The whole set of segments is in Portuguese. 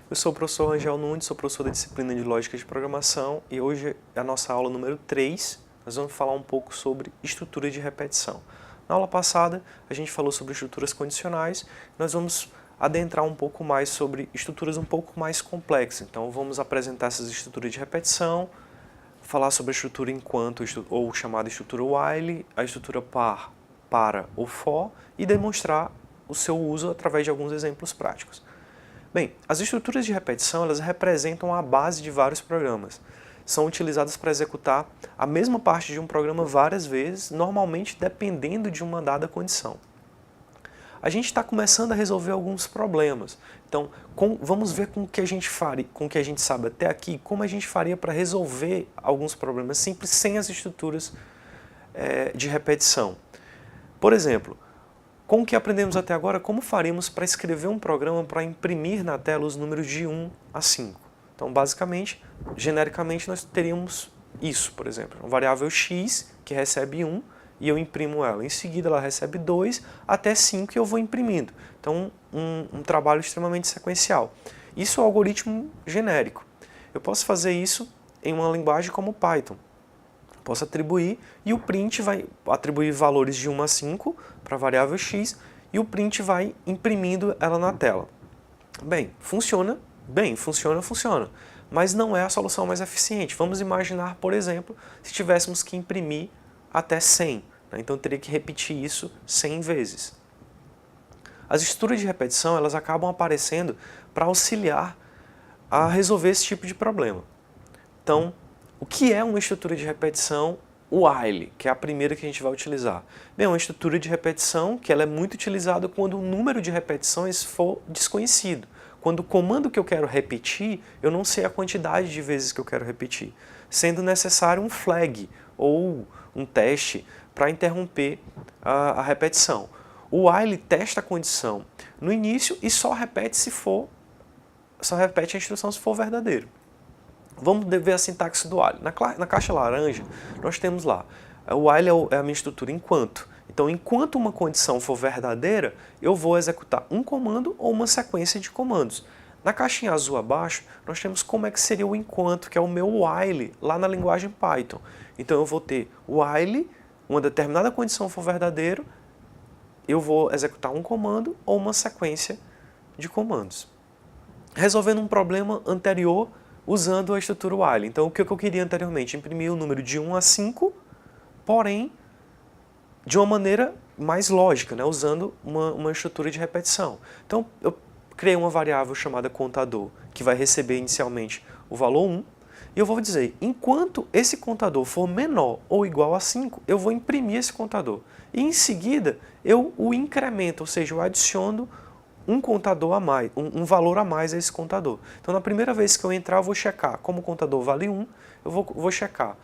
Eu sou o professor Rangel Nunes, sou professor da disciplina de Lógica de Programação e hoje é a nossa aula número 3. Nós vamos falar um pouco sobre estrutura de repetição. Na aula passada, a gente falou sobre estruturas condicionais, nós vamos adentrar um pouco mais sobre estruturas um pouco mais complexas. Então, vamos apresentar essas estruturas de repetição, falar sobre a estrutura enquanto, ou chamada estrutura while, a estrutura par, para ou for, e demonstrar o seu uso através de alguns exemplos práticos. Bem, as estruturas de repetição elas representam a base de vários programas. São utilizadas para executar a mesma parte de um programa várias vezes, normalmente dependendo de uma dada condição. A gente está começando a resolver alguns problemas. Então, vamos ver com o que a gente faria, com o que a gente sabe até aqui, como a gente faria para resolver alguns problemas simples sem as estruturas de repetição. Por exemplo, com o que aprendemos até agora, como faríamos para escrever um programa para imprimir na tela os números de 1 a 5? Então, basicamente, genericamente, nós teríamos isso, por exemplo. Uma variável x que recebe 1 e eu imprimo ela. Em seguida, ela recebe 2 até 5 e eu vou imprimindo. Então, um trabalho extremamente sequencial. Isso é um algoritmo genérico. Eu posso fazer isso em uma linguagem como Python. Posso atribuir e o print vai atribuir valores de 1 a 5 para a variável x e o print vai imprimindo ela na tela. Bem, funciona, funciona, mas não é a solução mais eficiente. Vamos imaginar, por exemplo, se tivéssemos que imprimir até 100, né? Então eu teria que repetir isso 100 vezes. As estruturas de repetição elas acabam aparecendo para auxiliar a resolver esse tipo de problema. Então, o que é uma estrutura de repetição while, que é a primeira que a gente vai utilizar? Bem, é uma estrutura de repetição que ela é muito utilizada quando o número de repetições for desconhecido. Quando o comando que eu quero repetir, eu não sei a quantidade de vezes que eu quero repetir, sendo necessário um flag ou um teste para interromper a repetição. O while testa a condição no início e só repete a instrução se for verdadeiro. Vamos ver a sintaxe do while. Na caixa laranja, nós temos lá, o while é a minha estrutura enquanto. Então, enquanto uma condição for verdadeira, eu vou executar um comando ou uma sequência de comandos. Na caixinha azul abaixo, nós temos como é que seria o enquanto, que é o meu while, lá na linguagem Python. Então, eu vou ter while, uma determinada condição for verdadeira, eu vou executar um comando ou uma sequência de comandos. Resolvendo um problema anterior, usando a estrutura while. Então, o que eu queria anteriormente? Imprimir o número de 1 a 5, porém, de uma maneira mais lógica, né? Usando uma estrutura de repetição. Então, eu criei uma variável chamada contador, que vai receber inicialmente o valor 1, e eu vou dizer, enquanto esse contador for menor ou igual a 5, eu vou imprimir esse contador. E em seguida, eu o incremento, ou seja, eu adiciono um contador a mais, um valor a mais a esse contador. Então, na primeira vez que eu entrar, eu vou checar. Como o contador vale 1, eu vou checar.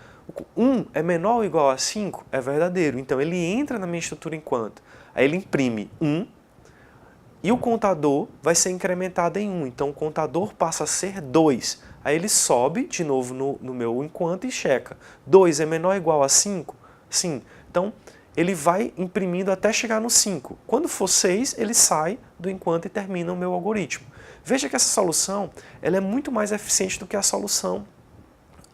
1 é menor ou igual a 5? É verdadeiro. Então, ele entra na minha estrutura enquanto. Aí ele imprime 1 e o contador vai ser incrementado em 1. Então, o contador passa a ser 2. Aí ele sobe de novo no meu enquanto e checa. 2 é menor ou igual a 5? Sim. Então, ele vai imprimindo até chegar no 5. Quando for 6, ele sai do enquanto e termina o meu algoritmo. Veja que essa solução ela é muito mais eficiente do que a solução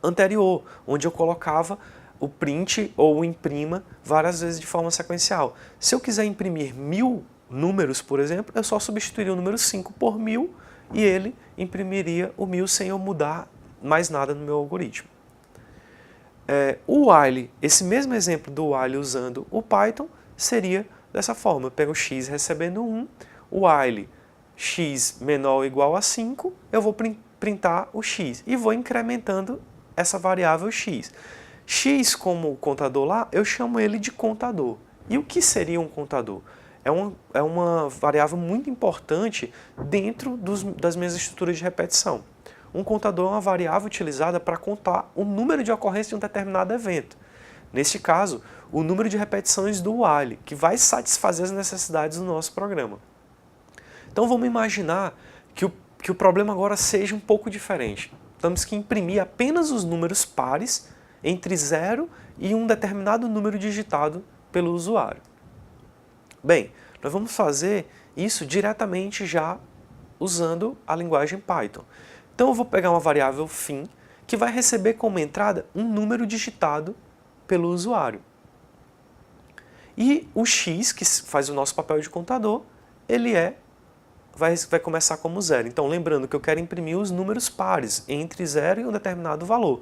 anterior, onde eu colocava o print ou o imprima várias vezes de forma sequencial. Se eu quiser imprimir 1000 números, por exemplo, eu só substituiria o número 5 por 1000 e ele imprimiria o 1000 sem eu mudar mais nada no meu algoritmo. O while, esse mesmo exemplo do while usando o Python, seria dessa forma. Eu pego x recebendo 1, o while x menor ou igual a 5, eu vou printar o x e vou incrementando essa variável x. X como contador lá, eu chamo ele de contador. E o que seria um contador? É uma variável muito importante dentro das minhas estruturas de repetição. Um contador é uma variável utilizada para contar o número de ocorrência de um determinado evento. Neste caso, o número de repetições do while, que vai satisfazer as necessidades do nosso programa. Então vamos imaginar que o problema agora seja um pouco diferente. Temos que imprimir apenas os números pares entre 0 e um determinado número digitado pelo usuário. Bem, nós vamos fazer isso diretamente já usando a linguagem Python. Então eu vou pegar uma variável fim que vai receber como entrada um número digitado pelo usuário. E o x, que faz o nosso papel de contador, ele vai começar como 0. Então lembrando que eu quero imprimir os números pares entre 0 e um determinado valor.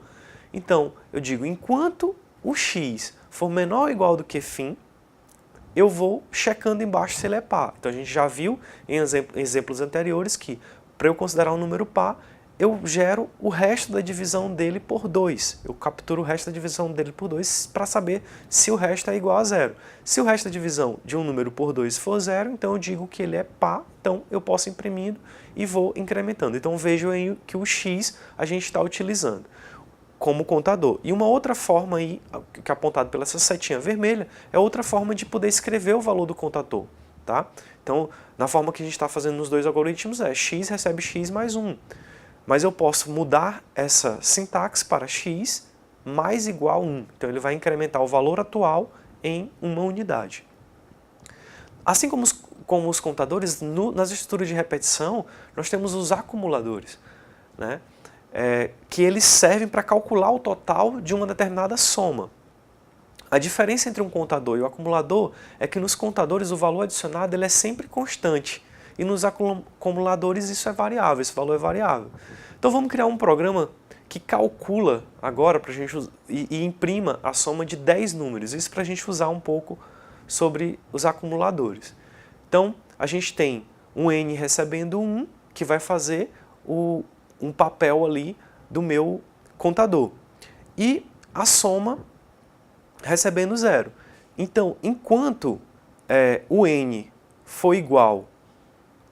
Então eu digo, enquanto o x for menor ou igual do que fim, eu vou checando embaixo se ele é par. Então a gente já viu em exemplos anteriores que para eu considerar um número par, eu gero o resto da divisão dele por 2. Eu capturo o resto da divisão dele por 2 para saber se o resto é igual a 0. Se o resto da divisão de um número por 2 for 0, então eu digo que ele é par, então eu posso ir imprimindo e vou incrementando. Então vejo aí que o x a gente está utilizando como contador. E uma outra forma aí, que é apontado pela essa setinha vermelha, é outra forma de poder escrever o valor do contador. Tá? Então, na forma que a gente está fazendo nos dois algoritmos é x recebe x mais 1. Mas eu posso mudar essa sintaxe para x mais igual a 1. Então ele vai incrementar o valor atual em uma unidade. Assim como os contadores, nas estruturas de repetição, nós temos os acumuladores, né? Que eles servem para calcular o total de uma determinada soma. A diferença entre um contador e o acumulador é que nos contadores o valor adicionado ele é sempre constante. E nos acumuladores isso é variável, esse valor é variável. Então vamos criar um programa que calcula agora pra gente e imprima a soma de 10 números. Isso para a gente usar um pouco sobre os acumuladores. Então a gente tem um n recebendo 1, que vai fazer um papel ali do meu contador. E a soma recebendo 0. Então, enquanto o n for igual,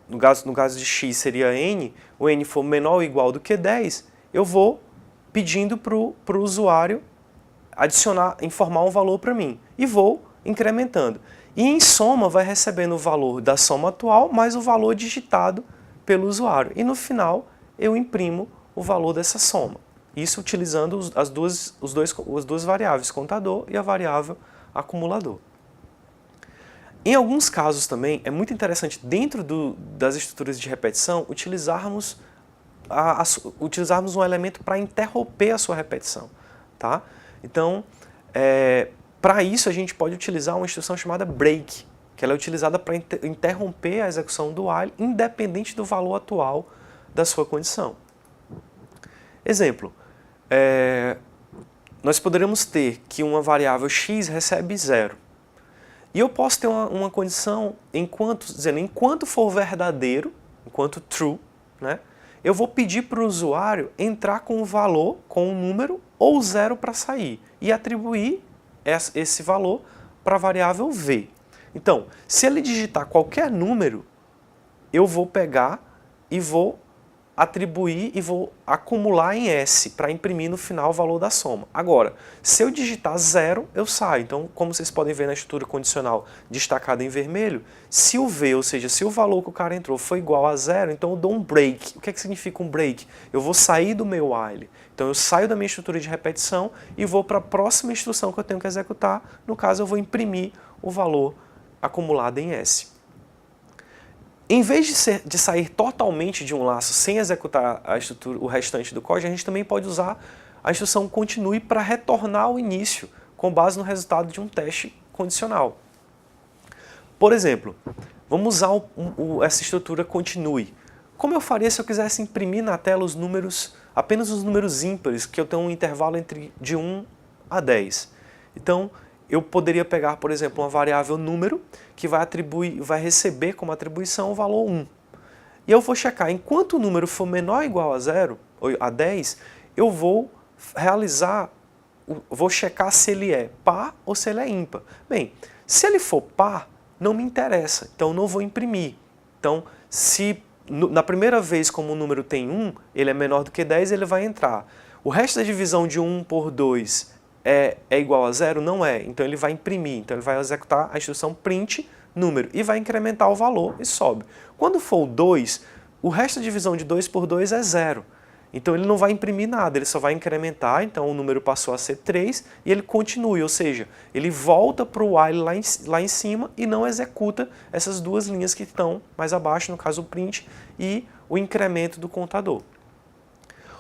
no caso de x seria n, o n for menor ou igual do que 10, eu vou pedindo para o usuário informar um valor para mim. E vou incrementando. E em soma vai recebendo o valor da soma atual mais o valor digitado pelo usuário. E no final eu imprimo o valor dessa soma. Isso utilizando as duas variáveis, contador e a variável acumulador. Em alguns casos também é muito interessante, dentro das estruturas de repetição, utilizarmos um elemento para interromper a sua repetição. Tá? Então, para isso a gente pode utilizar uma instrução chamada break, que ela é utilizada para interromper a execução do while, independente do valor atual da sua condição. Exemplo, nós poderíamos ter que uma variável x recebe 0. E eu posso ter uma condição, enquanto for verdadeiro, enquanto true, né, eu vou pedir para o usuário entrar com o valor, com um número, ou 0 para sair, e atribuir esse valor para a variável v. Então, se ele digitar qualquer número, eu vou pegar e vou atribuir e vou acumular em S para imprimir no final o valor da soma. Agora, se eu digitar 0, eu saio. Então, como vocês podem ver na estrutura condicional destacada em vermelho, se o V, ou seja, se o valor que o cara entrou foi igual a 0, então eu dou um break. O que é que significa um break? Eu vou sair do meu while. Então eu saio da minha estrutura de repetição e vou para a próxima instrução que eu tenho que executar. No caso, eu vou imprimir o valor acumulado em S. Em vez de sair totalmente de um laço sem executar o restante do código, a gente também pode usar a instrução continue para retornar ao início, com base no resultado de um teste condicional. Por exemplo, vamos usar essa estrutura continue. Como eu faria se eu quisesse imprimir na tela os números, apenas os números ímpares, que eu tenho um intervalo de 1 a 10. Então, eu poderia pegar, por exemplo, uma variável número que vai receber como atribuição o valor 1. E eu vou checar, enquanto o número for menor ou igual a 0, ou a 10, eu vou checar se ele é par ou se ele é ímpar. Bem, se ele for par, não me interessa, então eu não vou imprimir. Então, se na primeira vez como o número tem 1, ele é menor do que 10, ele vai entrar. O resto da divisão de 1 por 2 é igual a 0? Não é. Então ele vai imprimir. Então ele vai executar a instrução print número e vai incrementar o valor e sobe. Quando for o 2, o resto da divisão de 2 por 2 é 0. Então ele não vai imprimir nada, ele só vai incrementar, então o número passou a ser 3 e ele continua, ou seja, ele volta para o while lá em cima e não executa essas duas linhas que estão mais abaixo, no caso o print e o incremento do contador.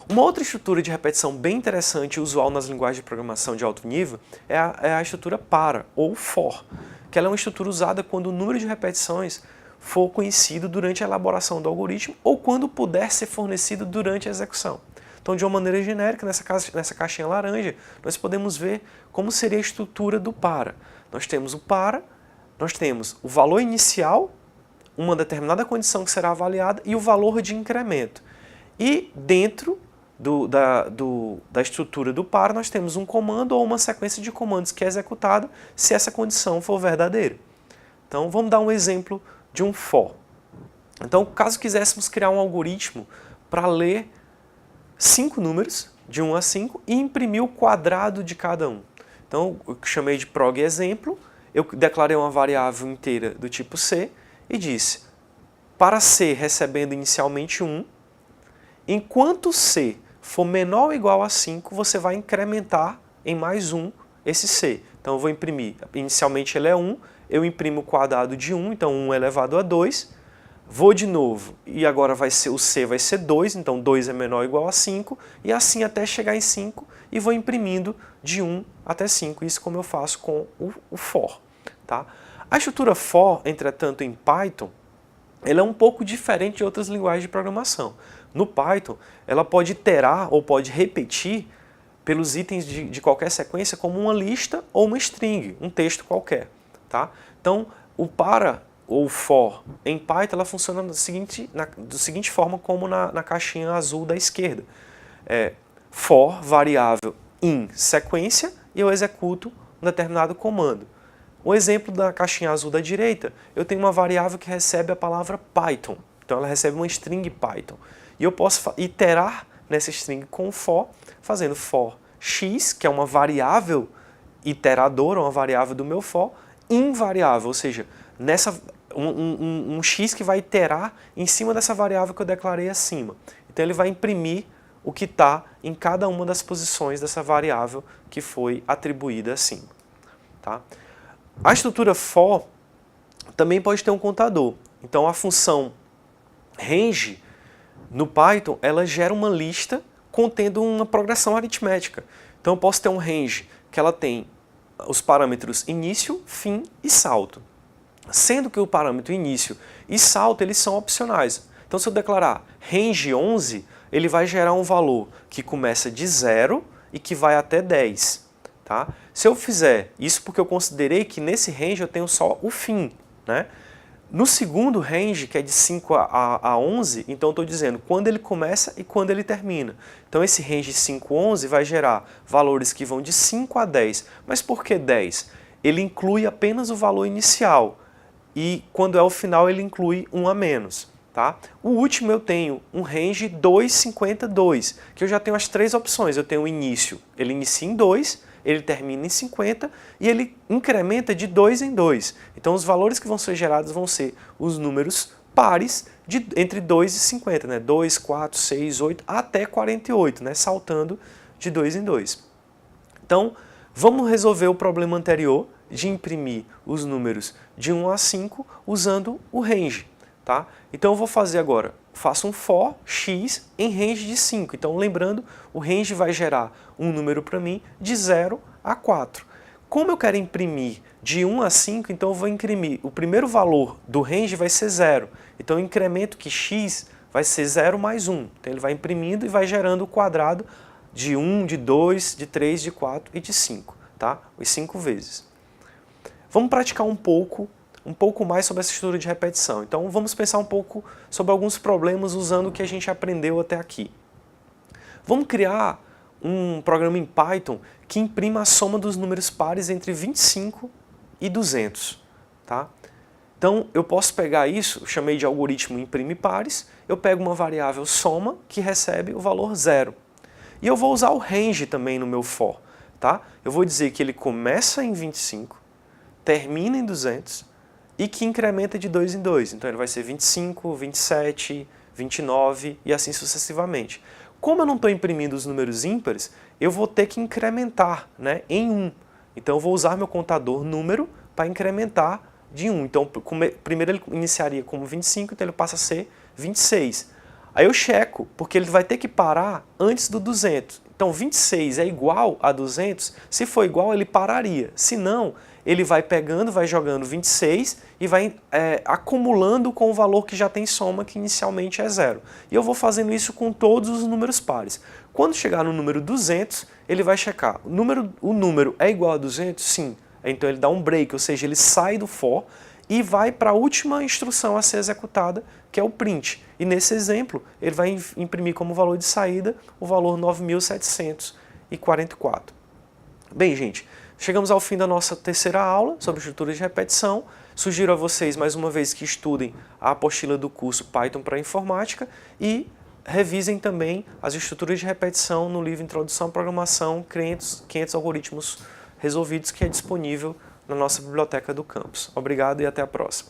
Uma outra estrutura de repetição bem interessante e usual nas linguagens de programação de alto nível é a estrutura para, ou for, que ela é uma estrutura usada quando o número de repetições for conhecido durante a elaboração do algoritmo ou quando puder ser fornecido durante a execução. Então, de uma maneira genérica, nessa caixinha laranja, nós podemos ver como seria a estrutura do para. Nós temos o para, nós temos o valor inicial, uma determinada condição que será avaliada e o valor de incremento. E dentro da estrutura do para, nós temos um comando ou uma sequência de comandos que é executada se essa condição for verdadeira. Então, vamos dar um exemplo de um for. Então, caso quiséssemos criar um algoritmo para ler 5 números, de 1 a 5, e imprimir o quadrado de cada um. Então, eu chamei de prog exemplo, eu declarei uma variável inteira do tipo C e disse, para C recebendo inicialmente 1, enquanto C for menor ou igual a 5, você vai incrementar em mais 1 esse C. Então, eu vou imprimir, inicialmente ele é 1, eu imprimo o quadrado de 1, então 1 elevado a 2, vou de novo, e agora o C vai ser 2, então 2 é menor ou igual a 5, e assim até chegar em 5, e vou imprimindo de 1 até 5, isso como eu faço com o for. Tá? A estrutura for, entretanto, em Python, ela é um pouco diferente de outras linguagens de programação. No Python, ela pode iterar ou pode repetir pelos itens de qualquer sequência como uma lista ou uma string, um texto qualquer. Tá? Então, o para ou for em Python, ela funciona da seguinte forma como na caixinha azul da esquerda. For, variável in sequência, e eu executo um determinado comando. Um exemplo da caixinha azul da direita, eu tenho uma variável que recebe a palavra Python. Então ela recebe uma string Python. E eu posso iterar nessa string com for, fazendo for x, que é uma variável iteradora, uma variável do meu for, invariável, ou seja, um x que vai iterar em cima dessa variável que eu declarei acima. Então ele vai imprimir o que está em cada uma das posições dessa variável que foi atribuída acima. Tá? A estrutura for também pode ter um contador. Então a função range no Python, ela gera uma lista contendo uma progressão aritmética. Então eu posso ter um range que ela tem os parâmetros início, fim e salto. Sendo que o parâmetro início e salto, eles são opcionais. Então, se eu declarar range 11, ele vai gerar um valor que começa de 0 e que vai até 10. Tá? Se eu fizer isso porque eu considerei que nesse range eu tenho só o fim. Né? No segundo range, que é de 5 a 11, então eu estou dizendo quando ele começa e quando ele termina. Então esse range 5 a 11 vai gerar valores que vão de 5 a 10. Mas por que 10? Ele inclui apenas o valor inicial. E quando é o final ele inclui 1 a menos. Tá? O último eu tenho um range 2,52, que eu já tenho as 3 opções. Eu tenho o início, ele inicia em 2, ele termina em 50 e ele incrementa de 2 em 2. Então os valores que vão ser gerados vão ser os números pares entre 2 e 50, né? 2, 4, 6, 8 até 48, né? Saltando de 2 em 2. Então vamos resolver o problema anterior de imprimir os números de 1 a 5 usando o range. Tá? Então eu vou fazer agora, faço um for x em range de 5. Então lembrando, o range vai gerar um número para mim de 0 a 4. Como eu quero imprimir de 1 a 5, então eu vou imprimir, o primeiro valor do range vai ser 0. Então eu incremento que x vai ser 0 mais 1. Então ele vai imprimindo e vai gerando o quadrado de 1, de 2, de 3, de 4 e de 5. Tá? Os 5 vezes. Vamos praticar um pouco mais sobre essa estrutura de repetição. Então vamos pensar um pouco sobre alguns problemas usando o que a gente aprendeu até aqui. Vamos criar um programa em Python que imprima a soma dos números pares entre 25 e 200. Tá? Então eu posso pegar isso, chamei de algoritmo imprime pares, eu pego uma variável soma que recebe o valor 0. E eu vou usar o range também no meu for. Tá? Eu vou dizer que ele começa em 25, termina em 200, e que incrementa de 2 em 2. Então ele vai ser 25, 27, 29 e assim sucessivamente. Como eu não estou imprimindo os números ímpares, eu vou ter que incrementar, né, em 1. Então eu vou usar meu contador número para incrementar de 1. Então primeiro ele iniciaria como 25, então ele passa a ser 26. Aí eu checo, porque ele vai ter que parar antes do 200. Então 26 é igual a 200, se for igual ele pararia, se não, ele vai pegando, vai jogando 26 e vai acumulando com o valor que já tem soma, que inicialmente é 0. E eu vou fazendo isso com todos os números pares. Quando chegar no número 200, ele vai checar, o número é igual a 200? Sim. Então ele dá um break, ou seja, ele sai do for e vai para a última instrução a ser executada, que é o print. E nesse exemplo, ele vai imprimir como valor de saída o valor 9.744. Bem, gente, chegamos ao fim da nossa terceira aula sobre estruturas de repetição. Sugiro a vocês, mais uma vez, que estudem a apostila do curso Python para Informática e revisem também as estruturas de repetição no livro Introdução à Programação, 500 algoritmos resolvidos, que é disponível na nossa biblioteca do campus. Obrigado e até a próxima.